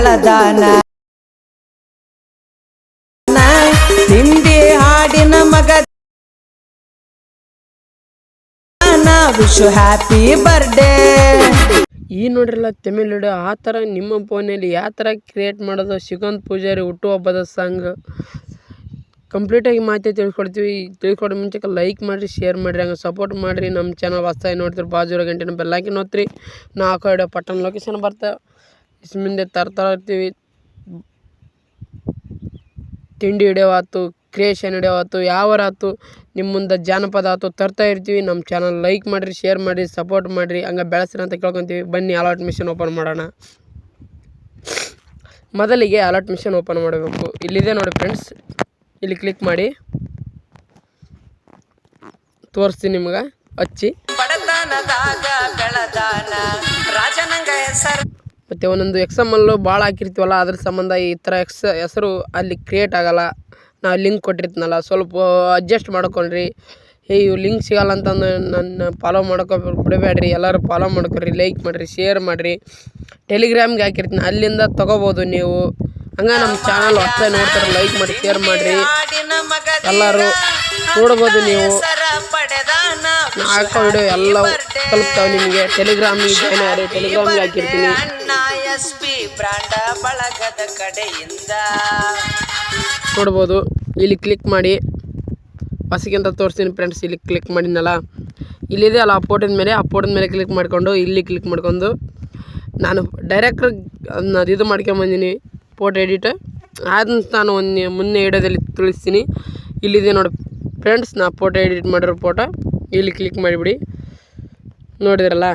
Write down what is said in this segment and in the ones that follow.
ಬೆಳದಾನ ಹಿಂದಿ ಹಾಡಿನ ಮಗ wish happy birthday. ಈ ನೋಡ್ರಲ್ಲ ತಮಿಳ್ ವಿಡಿಯೋ ಆ ಥರ ನಿಮ್ಮ ಫೋನಲ್ಲಿ ಯಾವ ಥರ ಕ್ರಿಯೇಟ್ ಮಾಡೋದು ಶ್ರೀಕಾಂತ್ ಪೂಜಾರಿ ಹುಟ್ಟುಹಬ್ಬದ ಸಾಂಗ್ ಕಂಪ್ಲೀಟಾಗಿ ಮಾಹಿತಿ ತಿಳ್ಕೊಡೋ ಮುಂಚೆ ಲೈಕ್ ಮಾಡಿರಿ, ಶೇರ್ ಮಾಡಿರಿ, ಹಂಗೆ ಸಪೋರ್ಟ್ ಮಾಡಿರಿ. ನಮ್ಮ ಚಾನಲ್ ಹೊಸ್ದಾಗಿ ನೋಡ್ತೀರಿ ಬಾಜು ಗಂಟೆನ ಬೆಲ್ಲೈಕನ್ ನೋಡ್ತೀರಿ. ನಾವು ಹಾಕೋ ವಿಡಿಯೋ ಪಟ್ಟಣ ಲೊಕೇಶನ್ ಬರ್ತಾ ಮುಂದೆ ತರ್ತಾ ಇರ್ತೀವಿ. ತಿಂಡಿ ವಿಡಿಯೋ ಆಯ್ತು, ಕ್ರಿಯೇಷನ್ ವಿಡಿಯೋ ಆಯ್ತು, ಯಾವಾರ ಆಯ್ತು, ನಿಮ್ಮ ಮುಂದೆ ಜಾನಪದ ಆಯ್ತು ತರ್ತಾ ಇರ್ತೀವಿ. ನಮ್ಮ ಚಾನಲ್ ಲೈಕ್ ಮಾಡಿರಿ, ಶೇರ್ ಮಾಡಿರಿ, ಸಪೋರ್ಟ್ ಮಾಡಿರಿ, ಹಂಗೆ ಬೆಳೆಸ್ರಿ ಅಂತ ಕೇಳ್ಕೊತೀವಿ. ಬನ್ನಿ ಅಲರ್ಟ್ ಮಿಷನ್ ಓಪನ್ ಮಾಡೋಣ. ಮೊದಲಿಗೆ ಅಲರ್ಟ್ ಮಿಷನ್ ಓಪನ್ ಮಾಡಬೇಕು. ಇಲ್ಲಿದೆ ನೋಡಿ ಫ್ರೆಂಡ್ಸ್, ಇಲ್ಲಿ ಕ್ಲಿಕ್ ಮಾಡಿ ತೋರಿಸ್ತೀನಿ ನಿಮ್ಗೆ ಹಚ್ಚಿ. ಮತ್ತು ಒಂದೊಂದು ಎಕ್ಸಾಮಲ್ಲು ಭಾಳ ಹಾಕಿರ್ತೀವಲ್ಲ ಅದ್ರ ಸಂಬಂಧ ಈ ಥರ ಹೆಸರು ಅಲ್ಲಿ ಕ್ರಿಯೇಟ್ ಆಗೋಲ್ಲ. ನಾವು ಲಿಂಕ್ ಕೊಟ್ಟಿರ್ತೀನಲ್ಲ ಸ್ವಲ್ಪ ಅಡ್ಜಸ್ಟ್ ಮಾಡ್ಕೊಳ್ರಿ. ಇವು ಲಿಂಕ್ ಸಿಗೋಲ್ಲ ಅಂತಂದು ನನ್ನ ಫಾಲೋ ಬಿಡಬೇಡ್ರಿ. ಎಲ್ಲರೂ ಫಾಲೋ ಮಾಡ್ಕೊರಿ, ಲೈಕ್ ಮಾಡಿರಿ, ಶೇರ್ ಮಾಡಿರಿ. ಟೆಲಿಗ್ರಾಮ್ಗೆ ಹಾಕಿರ್ತೀನಿ, ಅಲ್ಲಿಂದ ತೊಗೋಬೋದು ನೀವು. ಹಂಗೆ ನಮ್ಮ ಚಾನಲ್ ಹೊಸ್ದಾಗಿ ನೋಡ್ತಾರೆ, ಲೈಕ್ ಮಾಡಿ, ಶೇರ್ ಮಾಡಿರಿ. ಎಲ್ಲರೂ ನೋಡ್ಬೋದು ನೀವು. ಹಾಕೋ ವಿಡಿಯೋ ಎಲ್ಲ ತಲುಪ್ತಾವೆ ನಿಮಗೆ. ಟೆಲಿಗ್ರಾಮಿಗೆ ಜಾಯ್ನ್ ಆಗಿ ಟೆಲಿಗ್ರಾಮ್ಗೆ ಹಾಕಿರ್ತೀನಿ. ನೋಡ್ಬೋದು, ಇಲ್ಲಿ ಕ್ಲಿಕ್ ಮಾಡಿ ಹೊಸಕ್ಕಿಂತ ತೋರಿಸ್ತೀನಿ ಫ್ರೆಂಡ್ಸ್. ಇಲ್ಲಿ ಕ್ಲಿಕ್ ಮಾಡಿದ್ನಲ್ಲ, ಇಲ್ಲಿದೆ ಅಲ್ಲ ಆ ಫೋಟೋದ ಮೇಲೆ ಕ್ಲಿಕ್ ಮಾಡಿಕೊಂಡು ಇಲ್ಲಿ ಕ್ಲಿಕ್ ಮಾಡ್ಕೊಂಡು ನಾನು ಡೈರೆಕ್ಟ್ರ್ ಅದನ್ನ ಇದು ಮಾಡ್ಕೊಂಬಂದಿನಿ ಫೋಟೋ ಎಡಿಟ್. ಅದನ್ನ ನಾನು ಮುನ್ನೆ ವಿಡಿಯೋದಲ್ಲಿ ತಿಳಿಸ್ತೀನಿ. ಇಲ್ಲಿದೆ ನೋಡಿ ಫ್ರೆಂಡ್ಸ್, ನಾ ಫೋಟೋ ಎಡಿಟ್ ಮಾಡಿರೋ ಫೋಟೋ. ಇಲ್ಲಿ ಕ್ಲಿಕ್ ಮಾಡಿಬಿಡಿ. ನೋಡಿದ್ರಲ್ಲ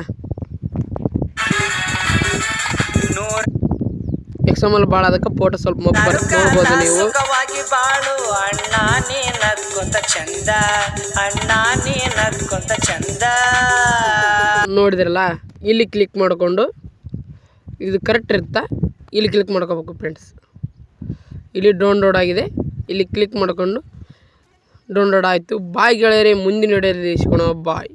ಎಕ್ಸಾಮಲ್ಲಿ ಭಾಳ ಅದಕ್ಕೆ ಫೋಟೋ ಸ್ವಲ್ಪ ನೋಡ್ಬೋದು ನೀವು. ನೋಡಿದ್ರಲ್ಲ, ಇಲ್ಲಿ ಕ್ಲಿಕ್ ಮಾಡಿಕೊಂಡು ಇದು ಕರೆಕ್ಟ್ ಇರುತ್ತಾ ಇಲ್ಲಿ ಕ್ಲಿಕ್ ಮಾಡ್ಕೋಬೇಕು ಫ್ರೆಂಡ್ಸ್. ಇಲ್ಲಿ ಡೌನ್ಲೋಡ್ ಆಗಿದೆ, ಇಲ್ಲಿ ಕ್ಲಿಕ್ ಮಾಡಿಕೊಂಡು ಡೌನ್ಲೋಡ್ ಆಯಿತು. ಬಾಯ್ ಗೆಳೆಯರೇ, ಮುಂದಿನ ವಿಡಿಯೋದಲ್ಲಿ ಇಸ್ಕೊಳೋ ಬಾಯ್.